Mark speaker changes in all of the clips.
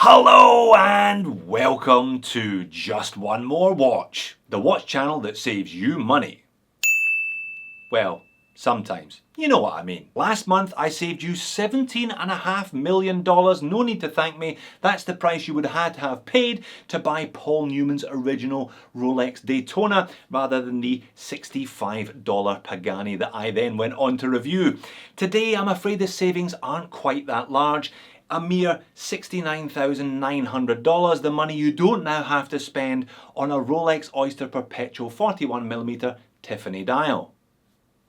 Speaker 1: Hello and welcome to Just One More Watch, the watch channel that saves you money. Well, sometimes. You know what I mean. Last month I saved you $17.5 million. No need to thank me. That's the price you would have had to have paid to buy Paul Newman's original Rolex Daytona rather than the $65 Pagani that I then went on to review. Today I'm afraid the savings aren't quite that large. A mere $69,900, the money you don't now have to spend on a Rolex Oyster Perpetual 41mm Tiffany dial.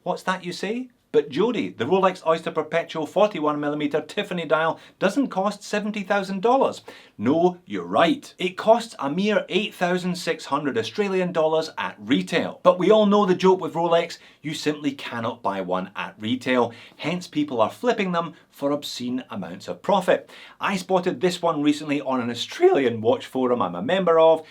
Speaker 1: What's that you say? But Jody, the Rolex Oyster Perpetual 41mm Tiffany dial doesn't cost $70,000. No, you're right. It costs a mere 8,600 Australian dollars at retail. But we all know the joke with Rolex, you simply cannot buy one at retail. Hence people are flipping them for obscene amounts of profit. I spotted this one recently on an Australian watch forum I'm a member of.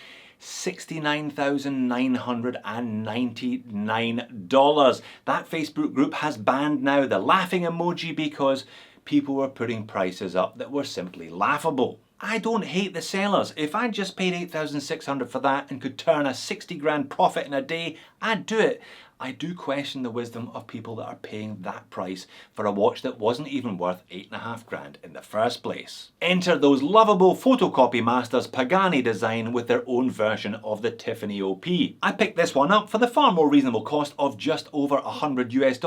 Speaker 1: $69,999. That Facebook group has banned now the laughing emoji because people were putting prices up that were simply laughable. I don't hate the sellers. If I just paid $8,600 for that and could turn a 60 grand profit in a day, I'd do it. I do question the wisdom of people that are paying that price for a watch that wasn't even worth 8.5 grand in the first place. Enter those lovable photocopy masters Pagani Design with their own version of the Tiffany OP. I picked this one up for the far more reasonable cost of just over $100 US.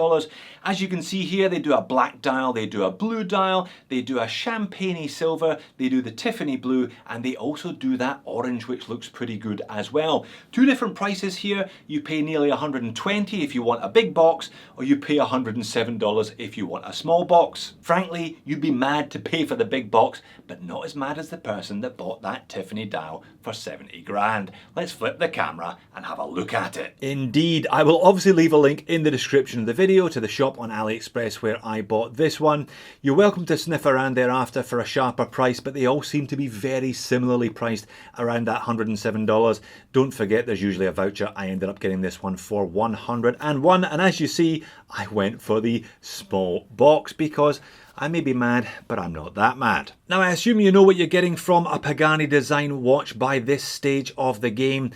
Speaker 1: As you can see here, they do a black dial, they do a blue dial, they do a champagne silver, they do the Tiffany blue, and they also do that orange, which looks pretty good as well. Two different prices here. You pay nearly $120 if you want a big box, or you pay $107 if you want a small box. Frankly, you'd be mad to pay for the big box, but not as mad as the person that bought that Tiffany dial for 70 grand. Let's flip the camera and have a look at it. Indeed, I will obviously leave a link in the description of the video to the shop on AliExpress where I bought this one. You're welcome to sniff around thereafter for a sharper price, but they all seem to be very similarly priced around that $107. Don't forget there's usually a voucher. I ended up getting this one for $101, and as you see, I went for the small box because I may be mad, but I'm not that mad. Now I assume you know what you're getting from a Pagani Design watch by this stage of the game.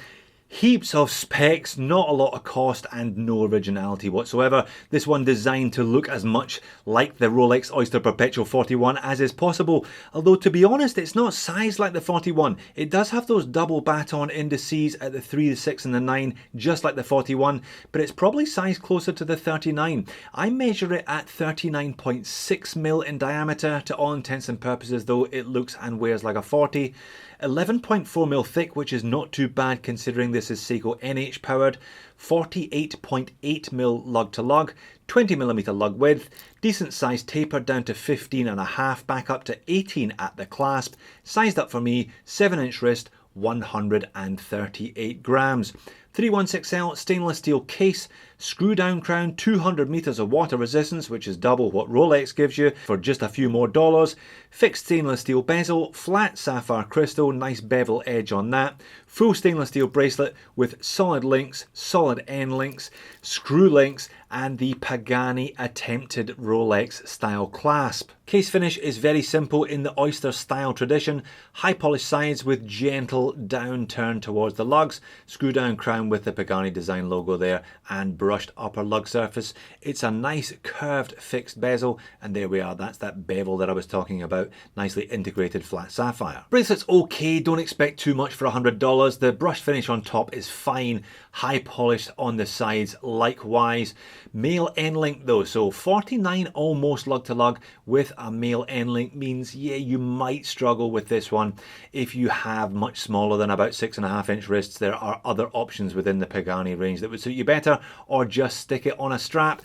Speaker 1: Heaps of specs, not a lot of cost, and no originality whatsoever. This one designed to look as much like the Rolex Oyster Perpetual 41 as is possible. Although to be honest, it's not sized like the 41. It does have those double baton indices at the 3, the 6 and the 9, just like the 41, but it's probably sized closer to the 39. I measure it at 39.6 mil in diameter. To all intents and purposes though, it looks and wears like a 40. 11.4 mil thick, which is not too bad considering this is Seiko NH powered. 48.8 mil lug to lug, 20mm lug width, decent size taper down to 15.5, back up to 18 at the clasp, sized up for me, 7-inch wrist, 138 grams. 316L stainless steel case, screw down crown, 200 meters of water resistance, which is double what Rolex gives you for just a few more dollars. Fixed stainless steel bezel, flat sapphire crystal, nice bevel edge on that. Full stainless steel bracelet with solid links, solid end links, screw links, and the Pagani attempted Rolex style clasp. Case finish is very simple in the Oyster style tradition. High polished sides with gentle down turn towards the lugs, screw down crown with the Pagani Design logo there, and brushed upper lug surface. It's a nice curved fixed bezel, and there we are, that's that bevel that I was talking about, nicely integrated flat sapphire. Bracelet's okay, don't expect too much for $100. The brush finish on top is fine, high polished on the sides likewise. Male end link though, so 49 almost lug to lug with a male end link means, yeah, you might struggle with this one. If you have much smaller than about 6.5-inch wrists, there are other options within the Pagani range that would suit you better, or just stick it on a strap.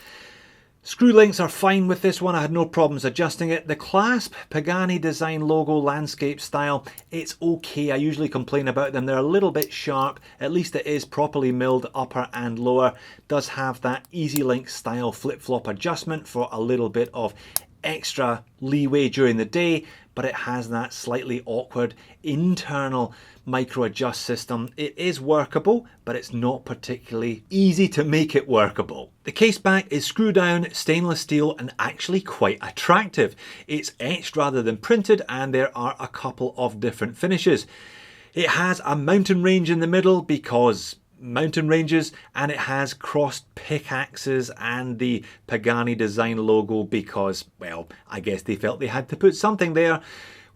Speaker 1: Screw links are fine with this one, I had no problems adjusting it. The clasp, Pagani Design logo, landscape style, it's okay. I usually complain about them, they're a little bit sharp. At least it is properly milled upper and lower. Does have that easy link style flip-flop adjustment for a little bit of extra leeway during the day, but it has that slightly awkward internal micro adjust system. It is workable, but it's not particularly easy to make it workable. The case back is screw down stainless steel and actually quite attractive. It's etched rather than printed, and there are a couple of different finishes. It has a mountain range in the middle because mountain ranges, and it has crossed pickaxes and the Pagani Design logo because, well, I guess they felt they had to put something there.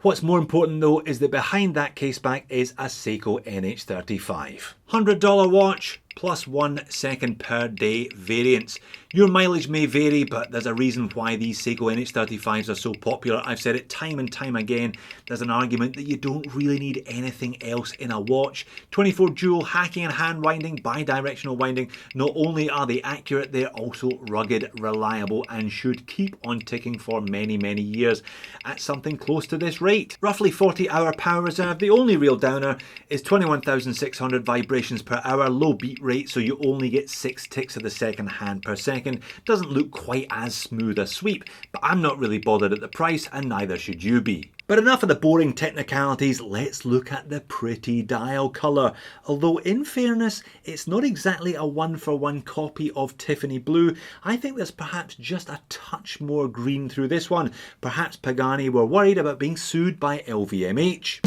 Speaker 1: What's more important though is that behind that case back is a Seiko NH35. $100 watch plus 1 second per day variants. Your mileage may vary, but there's a reason why these Seiko NH35s are so popular. I've said it time and time again. There's an argument that you don't really need anything else in a watch. 24 jewel hacking and hand winding, bi-directional winding. Not only are they accurate, they're also rugged, reliable, and should keep on ticking for many, many years at something close to this rate. Roughly 40-hour power reserve. The only real downer is 21,600 vibrations per hour, low beat rate, so you only get 6 ticks of the second hand per second. Doesn't look quite as smooth a sweep, but I'm not really bothered at the price, and neither should you be. But enough of the boring technicalities, let's look at the pretty dial colour. Although in fairness, it's not exactly a one-for-one copy of Tiffany blue. I think there's perhaps just a touch more green through this one. Perhaps Pagani were worried about being sued by LVMH.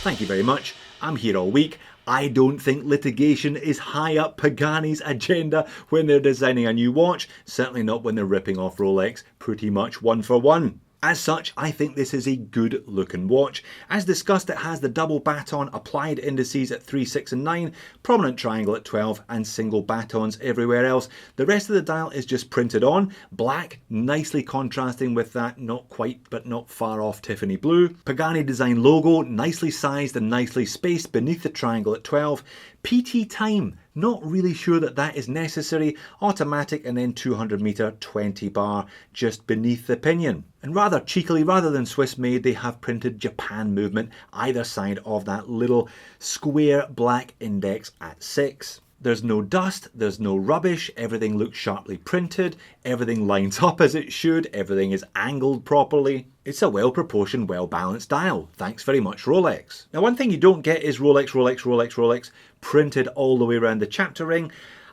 Speaker 1: Thank you very much. I'm here all week. I don't think litigation is high up Pagani's agenda when they're designing a new watch, certainly not when they're ripping off Rolex, pretty much one for one. As such, I think this is a good looking watch. As discussed, it has the double baton applied indices at 3, 6 and 9, prominent triangle at 12 and single batons everywhere else. The rest of the dial is just printed on, black, nicely contrasting with that not quite but not far off Tiffany blue. Pagani Design logo, nicely sized and nicely spaced beneath the triangle at 12. PT time, not really sure that that is necessary. Automatic and then 200 meter 20 bar just beneath the pinion. And rather cheekily, rather than Swiss made, they have printed Japan movement either side of that little square black index at 6. There's no dust, there's no rubbish, everything looks sharply printed, everything lines up as it should, everything is angled properly. It's a well-proportioned, well-balanced dial. Thanks very much, Rolex. Now, one thing you don't get is Rolex, Rolex, Rolex, Rolex printed all the way around the chapter ring.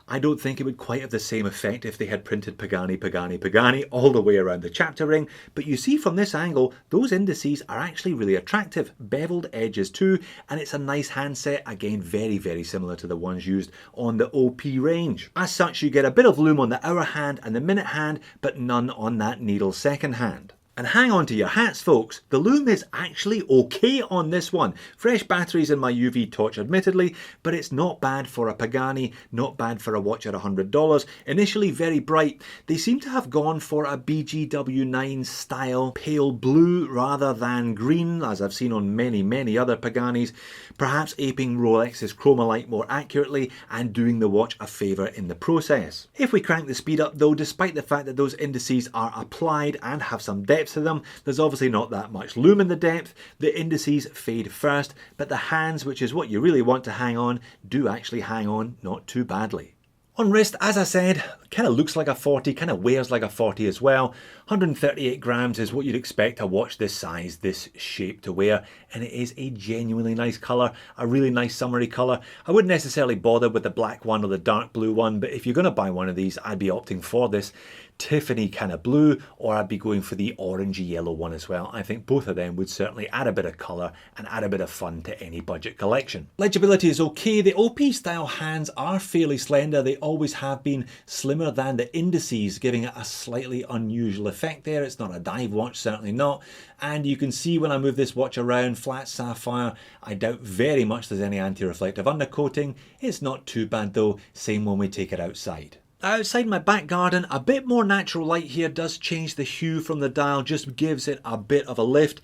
Speaker 1: I don't think it would quite have the same effect if they had printed Pagani, Pagani, Pagani all the way around the chapter ring. But you see from this angle, those indices are actually really attractive. Beveled edges too, and it's a nice handset. Again, very, very similar to the ones used on the OP range. As such, you get a bit of lume on the hour hand and the minute hand, but none on that needle second hand. And hang on to your hats, folks. The Lume is actually okay on this one. Fresh batteries in my UV torch admittedly, but it's not bad for a Pagani, not bad for a watch at $100. Initially very bright. They seem to have gone for a BGW9 style pale blue rather than green, as I've seen on many, many other Paganis, perhaps aping Rolex's Chromalight more accurately and doing the watch a favour in the process. If we crank the speed up though, despite the fact that those indices are applied and have some depth to them, there's obviously not that much lume in the depth. The indices fade first, but the hands, which is what you really want to hang on, do actually hang on not too badly. On wrist, as I said, kind of looks like a 40, kind of wears like a 40 as well. 138 grams is what you'd expect a watch this size, this shape to wear, and it is a genuinely nice colour, a really nice summery colour. I wouldn't necessarily bother with the black one or the dark blue one, but if you're going to buy one of these, I'd be opting for this Tiffany kind of blue, or I'd be going for the orangey yellow one as well. I think both of them would certainly add a bit of colour and add a bit of fun to any budget collection. Legibility is okay. The OP style hands are fairly slender. They always have been slimmer than the indices, giving it a slightly unusual effect there. It's not a dive watch, certainly not. And you can see when I move this watch around, flat sapphire. I doubt very much there's any anti-reflective undercoating. It's not too bad though, same when we take it outside. Outside my back garden, a bit more natural light here does change the hue from the dial, just gives it a bit of a lift.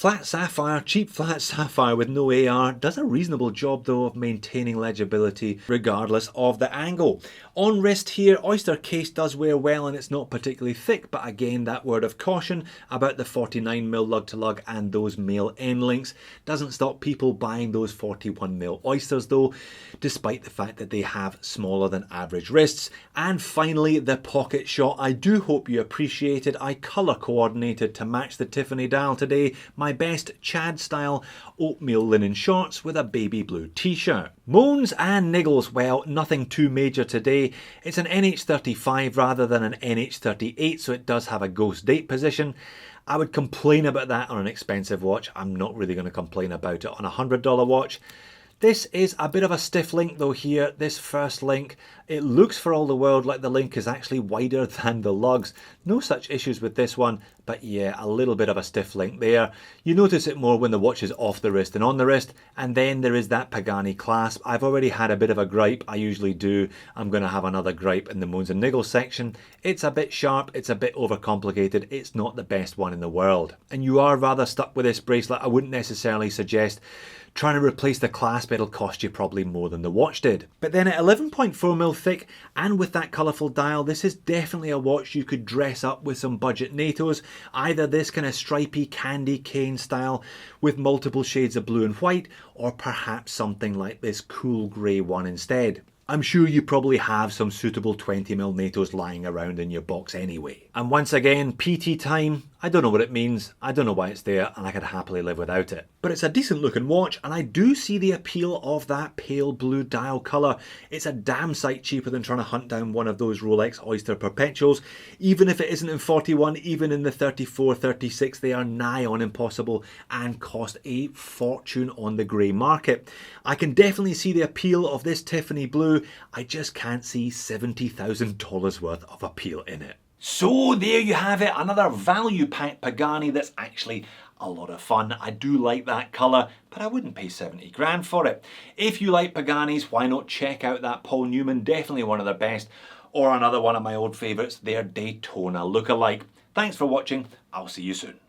Speaker 1: Flat sapphire, cheap flat sapphire with no AR, does a reasonable job though of maintaining legibility regardless of the angle. On wrist here, oyster case does wear well and it's not particularly thick, but again that word of caution about the 49mm lug to lug and those male end links doesn't stop people buying those 41mm oysters though, despite the fact that they have smaller than average wrists. And finally, the pocket shot. I do hope you appreciated. I colour coordinated to match the Tiffany dial today. My best Chad style oatmeal linen shorts with a baby blue t-shirt. Moans and niggles, well, nothing too major today. It's an NH35 rather than an NH38, so it does have a ghost date position. I would complain about that on an expensive watch. I'm not really going to complain about it on a $100 watch. This is a bit of a stiff link though here, this first link. It looks for all the world like the link is actually wider than the lugs. No such issues with this one, but yeah, a little bit of a stiff link there. You notice it more when the watch is off the wrist than on the wrist. And then there is that Pagani clasp. I've already had a bit of a gripe, I usually do. I'm going to have another gripe in the moans and niggles section. It's a bit sharp, it's a bit overcomplicated, it's not the best one in the world. And you are rather stuck with this bracelet. I wouldn't necessarily suggest trying to replace the clasp. It'll cost you probably more than the watch did. But then at 11.4mm thick and with that colourful dial, this is definitely a watch you could dress up with some budget NATOs. Either this kind of stripy candy cane style with multiple shades of blue and white, or perhaps something like this cool grey one instead. I'm sure you probably have some suitable 20mm NATOs lying around in your box anyway. And once again, PT time, I don't know what it means, I don't know why it's there, and I could happily live without it. But it's a decent looking watch, and I do see the appeal of that pale blue dial colour. It's a damn sight cheaper than trying to hunt down one of those Rolex Oyster Perpetuals. Even if it isn't in 41, even in the 34, 36, they are nigh on impossible and cost a fortune on the grey market. I can definitely see the appeal of this Tiffany blue. I just can't see $70,000 worth of appeal in it. So there you have it, another value-packed Pagani that's actually a lot of fun. I do like that colour, but I wouldn't pay 70 grand for it. If you like Paganis, why not check out that Paul Newman, definitely one of the best, or another one of my old favourites, their Daytona lookalike. Thanks for watching, I'll see you soon.